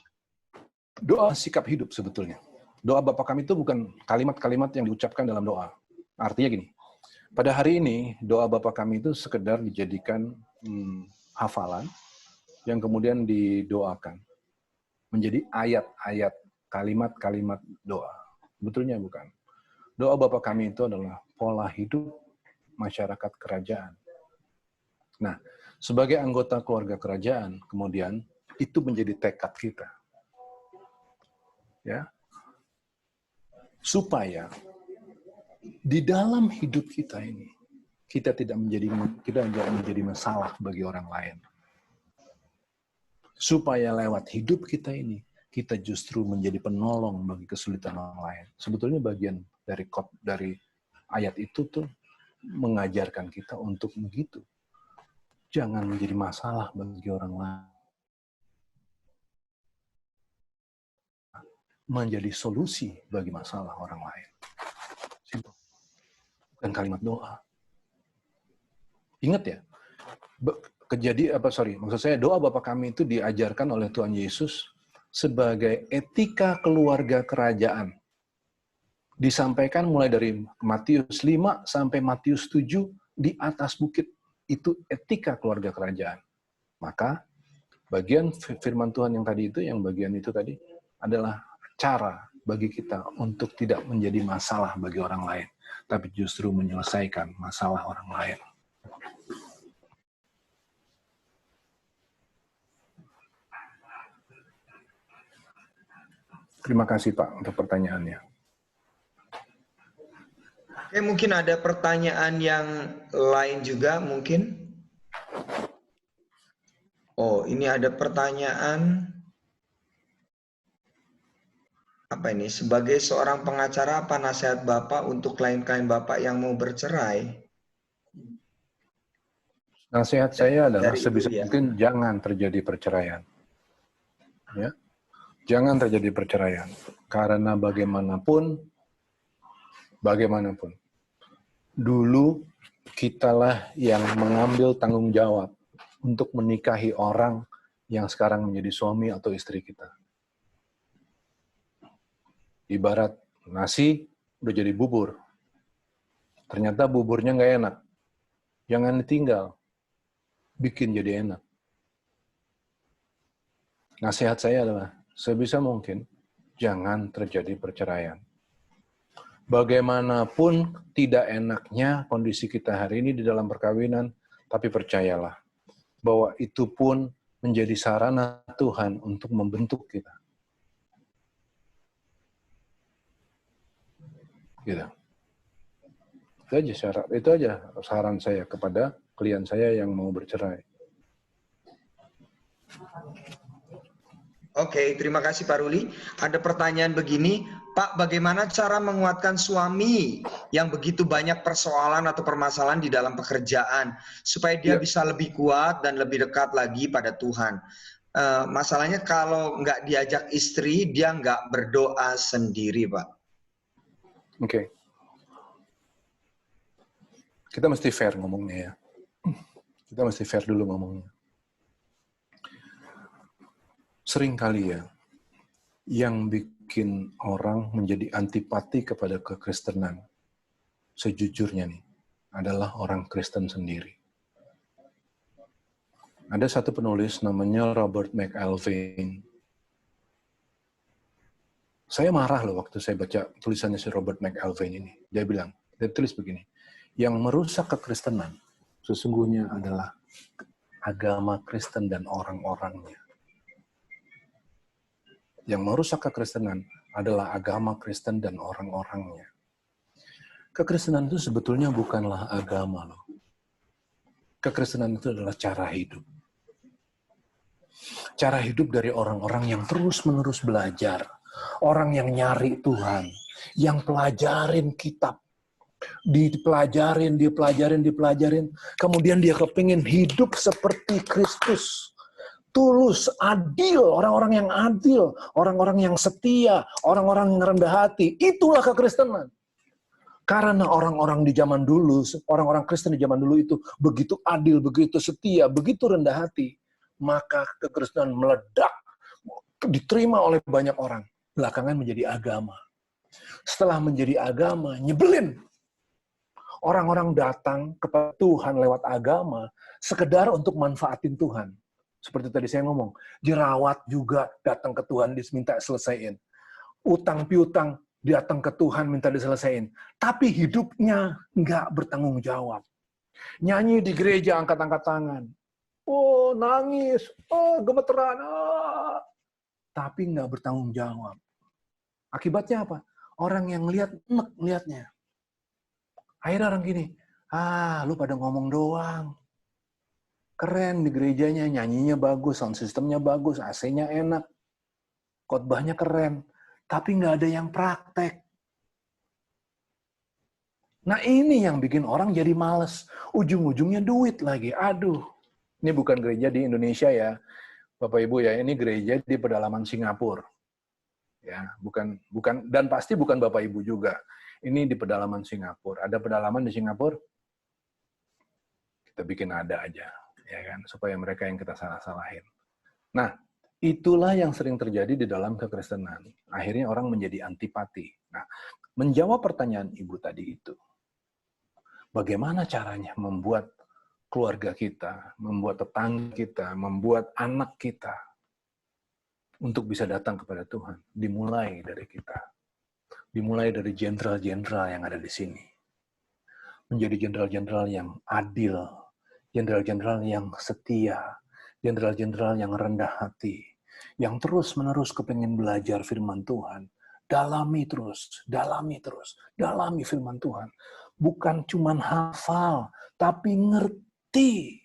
Doa sikap hidup sebetulnya. Doa Bapa kami itu bukan kalimat-kalimat yang diucapkan dalam doa. Artinya gini, pada hari ini doa Bapa kami itu sekedar dijadikan hafalan yang kemudian didoakan. Menjadi ayat-ayat, kalimat-kalimat doa. Sebetulnya bukan. Doa Bapa kami itu adalah pola hidup masyarakat kerajaan. Nah, sebagai anggota keluarga kerajaan, kemudian itu menjadi tekad kita. Ya. Supaya di dalam hidup kita ini, kita tidak menjadi masalah bagi orang lain. Supaya lewat hidup kita ini, kita justru menjadi penolong bagi kesulitan orang lain. Sebetulnya bagian dari ayat itu tuh mengajarkan kita untuk begitu. Jangan menjadi masalah bagi orang lain. Menjadi solusi bagi masalah orang lain. Simpel. Bukan kalimat doa. Ingat ya, maksud saya doa Bapa kami itu diajarkan oleh Tuhan Yesus sebagai etika keluarga kerajaan. Disampaikan mulai dari Matius 5 sampai Matius 7 di atas bukit. Itu etika keluarga kerajaan. Maka bagian firman Tuhan yang tadi itu, yang bagian itu tadi adalah cara bagi kita untuk tidak menjadi masalah bagi orang lain, tapi justru menyelesaikan masalah orang lain. Terima kasih Pak untuk pertanyaannya. Oke, mungkin ada pertanyaan yang lain juga mungkin. Oh, ini ada pertanyaan. Apa ini? Sebagai seorang pengacara, apa nasihat Bapak untuk klien-klien Bapak yang mau bercerai? Nasihat saya adalah sebisa mungkin jangan terjadi perceraian. Ya. Jangan terjadi perceraian. Karena bagaimanapun, dulu kitalah yang mengambil tanggung jawab untuk menikahi orang yang sekarang menjadi suami atau istri kita. Ibarat nasi udah jadi bubur. Ternyata buburnya nggak enak. Jangan ditinggal. Bikin jadi enak. Nasihat saya adalah sebisa mungkin jangan terjadi perceraian. Bagaimanapun tidak enaknya kondisi kita hari ini di dalam perkawinan, tapi percayalah bahwa itu pun menjadi sarana Tuhan untuk membentuk kita. Gitu. Itu aja saran saya kepada klien saya yang mau bercerai. Oke, terima kasih Pak Ruli. Ada pertanyaan begini, Pak, bagaimana cara menguatkan suami yang begitu banyak persoalan atau permasalahan di dalam pekerjaan supaya dia bisa lebih kuat dan lebih dekat lagi pada Tuhan? Masalahnya kalau nggak diajak istri, dia nggak berdoa sendiri, Pak. Oke. Kita mesti fair ngomongnya ya. Kita mesti fair dulu ngomongnya. Seringkali ya, yang bikin orang menjadi antipati kepada kekristenan, sejujurnya nih, adalah orang Kristen sendiri. Ada satu penulis namanya Robert McAlvin. Saya marah loh waktu saya baca tulisannya si Robert McAlvin ini. Dia tulis begini, yang merusak kekristenan sesungguhnya adalah agama Kristen dan orang-orangnya. Yang merusak kekristenan adalah agama Kristen dan orang-orangnya. Kekristenan itu sebetulnya bukanlah agama loh. Kekristenan itu adalah cara hidup. Cara hidup dari orang-orang yang terus-menerus belajar. Orang yang nyari Tuhan. Yang pelajarin kitab. Dipelajarin. Kemudian dia kepingin hidup seperti Kristus. Tulus, adil, orang-orang yang adil, orang-orang yang setia, orang-orang yang rendah hati. Itulah kekristenan. Karena orang-orang di zaman dulu, orang-orang Kristen di zaman dulu itu begitu adil, begitu setia, begitu rendah hati, maka kekristenan meledak, diterima oleh banyak orang. Belakangan menjadi agama. Setelah menjadi agama, nyebelin. Orang-orang datang kepada Tuhan lewat agama, sekedar untuk manfaatin Tuhan. Seperti tadi saya ngomong, jerawat juga datang ke Tuhan diminta selesaiin. Utang piutang datang ke Tuhan minta diselesaiin. Tapi hidupnya nggak bertanggung jawab. Nyanyi di gereja angkat-angkat tangan. Oh, nangis. Oh, gemeteran. Oh. Tapi nggak bertanggung jawab. Akibatnya apa? Orang yang lihatnya. Akhirnya orang gini, lu pada ngomong doang. Keren di gerejanya, nyanyinya bagus, sound systemnya bagus, AC-nya enak, khotbahnya keren, tapi nggak ada yang praktek. Nah ini yang bikin orang jadi males, ujung-ujungnya duit lagi. Aduh, ini bukan gereja di Indonesia ya, Bapak Ibu ya, ini gereja di pedalaman Singapura. Ya, bukan dan pasti bukan Bapak Ibu juga. Ini di pedalaman Singapura. Ada pedalaman di Singapura? Kita bikin ada aja. Ya kan, supaya mereka yang kita salah-salahin. Nah, itulah yang sering terjadi di dalam kekristenan. Akhirnya orang menjadi antipati. Nah, menjawab pertanyaan Ibu tadi itu, bagaimana caranya membuat keluarga kita, membuat tetangga kita, membuat anak kita untuk bisa datang kepada Tuhan? Dimulai dari kita. Dimulai dari jenderal-jenderal yang ada di sini. Menjadi jenderal-jenderal yang adil, jenderal-jenderal yang setia, jenderal-jenderal yang rendah hati, yang terus-menerus kepingin belajar firman Tuhan. Dalami terus, dalami firman Tuhan. Bukan cuma hafal, tapi ngerti.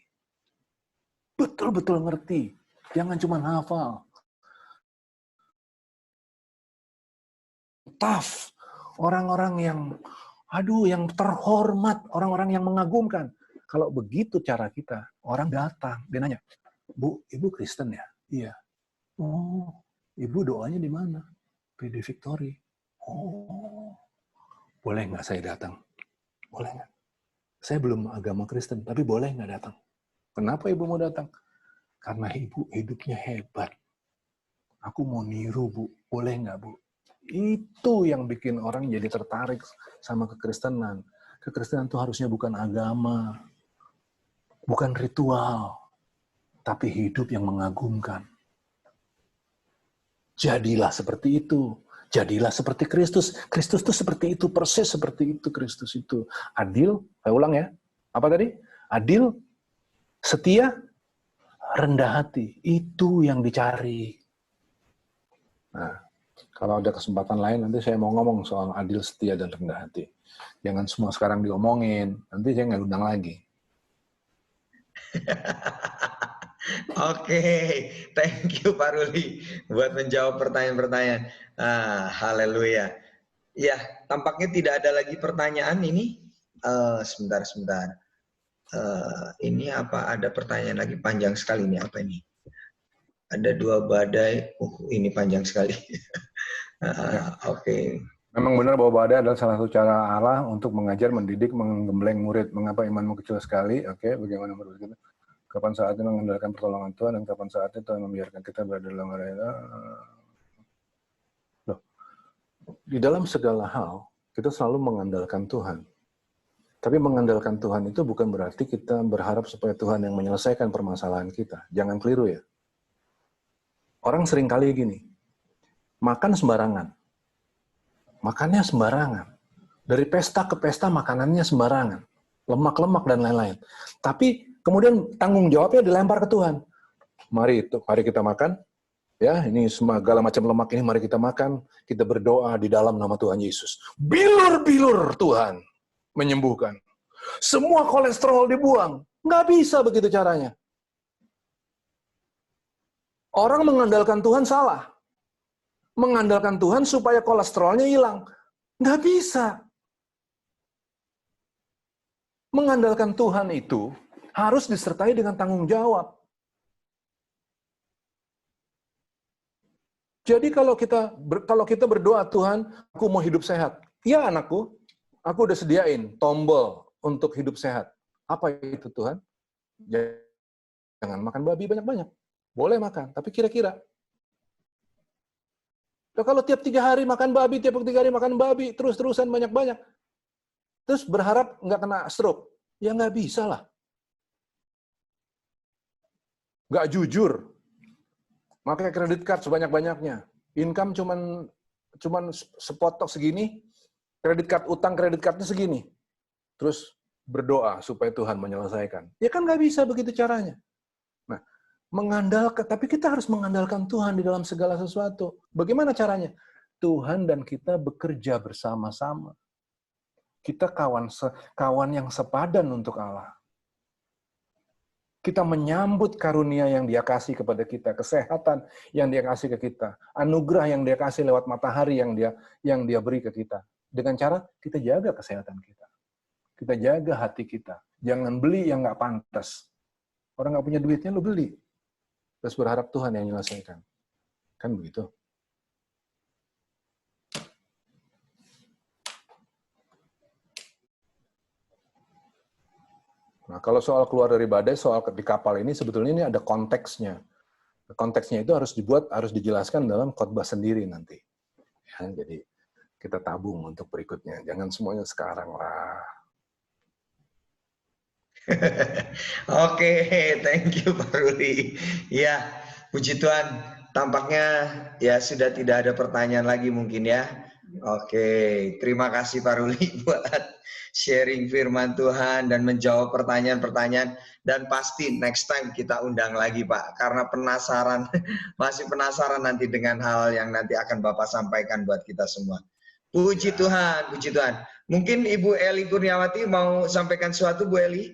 Betul-betul ngerti. Jangan cuma hafal. Tough. Orang-orang yang, yang terhormat, orang-orang yang mengagumkan. Kalau begitu cara kita, orang datang, dia nanya, Bu, Ibu Kristen ya? Iya. Oh, Ibu doanya di mana? PD Victory. Oh, boleh nggak saya datang? Boleh nggak? Saya belum agama Kristen, tapi boleh nggak datang? Kenapa Ibu mau datang? Karena Ibu hidupnya hebat. Aku mau niru, Bu. Boleh nggak, Bu? Itu yang bikin orang jadi tertarik sama kekristenan. Kekristenan itu harusnya bukan agama, bukan ritual, tapi hidup yang mengagumkan. Jadilah seperti itu. Jadilah seperti Kristus. Kristus itu seperti itu, persis seperti itu Kristus itu. Adil, saya ulang ya. Apa tadi? Adil, setia, rendah hati. Itu yang dicari. Nah, kalau ada kesempatan lain, nanti saya mau ngomong soal adil, setia, dan rendah hati. Jangan semua sekarang diomongin, nanti saya nggak undang lagi. Oke, thank you Pak Ruli buat menjawab pertanyaan-pertanyaan. Haleluya. Ya, tampaknya tidak ada lagi pertanyaan ini. Sebentar. Ini apa? Ada pertanyaan lagi panjang sekali ini. Apa ini? Ada 2 badai. Ini panjang sekali. Oke. Memang benar bahwa badai adalah salah satu cara Allah untuk mengajar, mendidik, menggembleng murid. Mengapa imanmu kecil sekali? Oke, bagaimana menurut kita? Kapan saatnya mengandalkan pertolongan Tuhan dan kapan saatnya Tuhan membiarkan kita berada dalam arena. Loh, di dalam segala hal kita selalu mengandalkan Tuhan. Tapi mengandalkan Tuhan itu bukan berarti kita berharap supaya Tuhan yang menyelesaikan permasalahan kita. Jangan keliru ya. Orang sering kali gini, makan sembarangan. Makannya sembarangan. Dari pesta ke pesta makanannya sembarangan. Lemak-lemak dan lain-lain. Tapi kemudian tanggung jawabnya dilempar ke Tuhan. Mari kita makan. Ya, ini segala macam lemak ini mari kita makan. Kita berdoa di dalam nama Tuhan Yesus. Bilur-bilur Tuhan menyembuhkan. Semua kolesterol dibuang. Nggak bisa begitu caranya. Orang mengandalkan Tuhan salah. Mengandalkan Tuhan supaya kolesterolnya hilang. Nggak bisa. Mengandalkan Tuhan itu harus disertai dengan tanggung jawab. Jadi kalau kita berdoa, Tuhan, aku mau hidup sehat. Ya anakku, aku udah sediain tombol untuk hidup sehat. Apa itu Tuhan? Jangan makan babi banyak-banyak. Boleh makan, tapi kira-kira. Kalau tiap 3 hari makan babi, tiap 3 hari makan babi, terus-terusan banyak-banyak. Terus berharap nggak kena stroke. Ya nggak bisa lah. Nggak jujur. Pakai kredit card sebanyak-banyaknya. Income cuman sepotok segini, kredit cardnya segini. Terus berdoa supaya Tuhan menyelesaikan. Ya kan nggak bisa begitu caranya. Nah, tapi kita harus mengandalkan Tuhan di dalam segala sesuatu. Bagaimana caranya? Tuhan dan kita bekerja bersama-sama. Kita kawan yang sepadan untuk Allah. Kita menyambut karunia yang Dia kasih kepada kita, kesehatan yang Dia kasih ke kita, anugerah yang Dia kasih lewat matahari yang Dia beri ke kita. Dengan cara kita jaga kesehatan kita. Kita jaga hati kita. Jangan beli yang nggak pantas. Orang nggak punya duitnya, lu beli. Terus berharap Tuhan yang menyelesaikan. Kan begitu. Nah, kalau soal keluar dari badai, soal di kapal ini, sebetulnya ini ada konteksnya. Konteksnya itu harus dijelaskan dalam khotbah sendiri nanti. Ya, jadi kita tabung untuk berikutnya. Jangan semuanya sekarang lah. Oke, thank you Pak Ruli. Ya, puji Tuhan. Tampaknya ya sudah tidak ada pertanyaan lagi mungkin ya. Oke, terima kasih Pak Ruli buat sharing firman Tuhan dan menjawab pertanyaan-pertanyaan. Dan pasti next time kita undang lagi Pak, karena penasaran, masih penasaran nanti dengan hal yang nanti akan Bapak sampaikan buat kita semua. Puji Tuhan, puji Tuhan. Mungkin Ibu Eli Kurniawati mau sampaikan sesuatu, Bu Eli?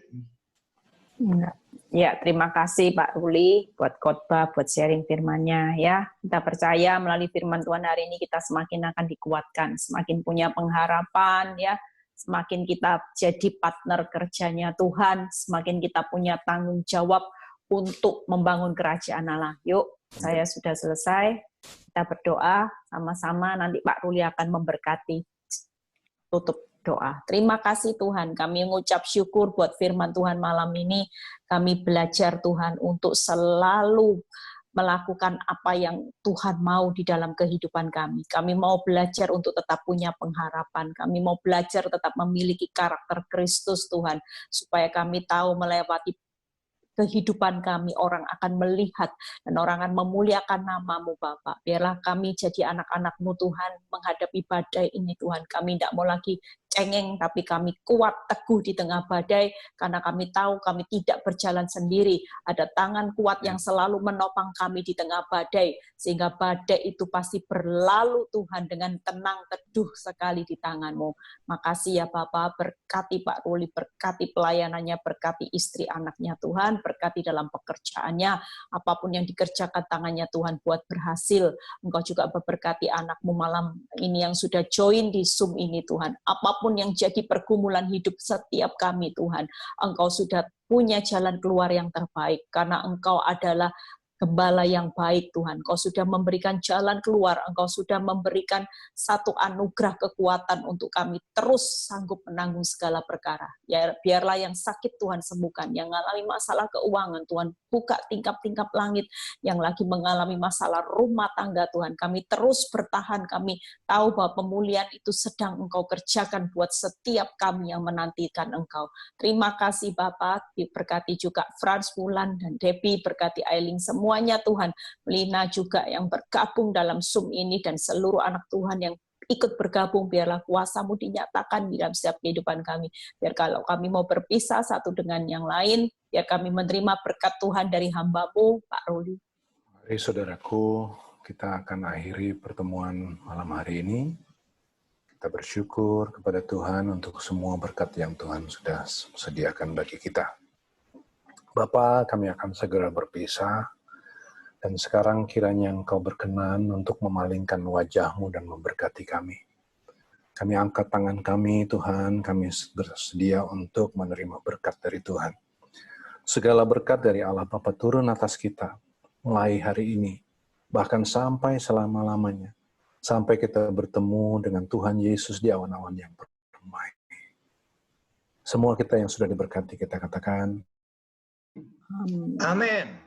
Ya, terima kasih Pak Ruli buat khotbah, buat sharing firman-Nya ya. Kita percaya melalui firman Tuhan hari ini kita semakin akan dikuatkan, semakin punya pengharapan ya, semakin kita jadi partner kerjanya Tuhan, semakin kita punya tanggung jawab untuk membangun kerajaan Allah. Yuk, saya sudah selesai. Kita berdoa sama-sama, nanti Pak Ruli akan memberkati. Tutup doa. Terima kasih Tuhan, kami mengucap syukur buat firman Tuhan malam ini. Kami belajar Tuhan untuk selalu melakukan apa yang Tuhan mau di dalam kehidupan kami. Kami mau belajar untuk tetap punya pengharapan. Kami mau belajar tetap memiliki karakter Kristus Tuhan, supaya kami tahu melewati kehidupan kami, orang akan melihat dan orang akan memuliakan nama-Mu Bapa. Biarlah kami jadi anak-anak-Mu Tuhan menghadapi badai ini Tuhan. Kami tidak mau lagi cengeng, tapi kami kuat teguh di tengah badai karena kami tahu kami tidak berjalan sendiri. Ada tangan kuat yang selalu menopang kami di tengah badai, sehingga badai itu pasti berlalu Tuhan dengan tenang teduh sekali di tangan-Mu. Makasih ya Bapa, berkati Pak Ruli, berkati pelayanannya, berkati istri anaknya Tuhan, berkati dalam pekerjaannya, apapun yang dikerjakan tangannya Tuhan buat berhasil. Engkau juga memberkati anakmu malam ini yang sudah join di Zoom ini Tuhan. Apapun yang jadi pergumulan hidup setiap kami Tuhan, Engkau sudah punya jalan keluar yang terbaik, karena Engkau adalah Gembala yang baik Tuhan. Engkau sudah memberikan jalan keluar, Engkau sudah memberikan satu anugerah kekuatan untuk kami terus sanggup menanggung segala perkara. Ya, biarlah yang sakit Tuhan sembuhkan, yang mengalami masalah keuangan Tuhan buka tingkap-tingkap langit, yang lagi mengalami masalah rumah tangga Tuhan. Kami terus bertahan, kami tahu bahwa pemulihan itu sedang Engkau kerjakan buat setiap kami yang menantikan Engkau. Terima kasih Bapak, diberkati juga Frans, Wulan, dan Debbie, berkati Aileen semuanya Tuhan, Lina juga yang bergabung dalam Zoom ini, dan seluruh anak Tuhan yang ikut bergabung, biarlah kuasa-Mu dinyatakan di dalam setiap kehidupan kami. Biar kalau kami mau berpisah satu dengan yang lain, biar kami menerima berkat Tuhan dari hamba-Mu, Pak Ruli. Mari saudaraku, kita akan akhiri pertemuan malam hari ini. Kita bersyukur kepada Tuhan untuk semua berkat yang Tuhan sudah sediakan bagi kita. Bapa, kami akan segera berpisah. Dan sekarang kiranya Engkau berkenan untuk memalingkan wajah-Mu dan memberkati kami. Kami angkat tangan kami, Tuhan, kami bersedia untuk menerima berkat dari Tuhan. Segala berkat dari Allah Bapa turun atas kita, mulai hari ini, bahkan sampai selama-lamanya, sampai kita bertemu dengan Tuhan Yesus di awan-awan yang permai. Semua kita yang sudah diberkati, kita katakan, Amin.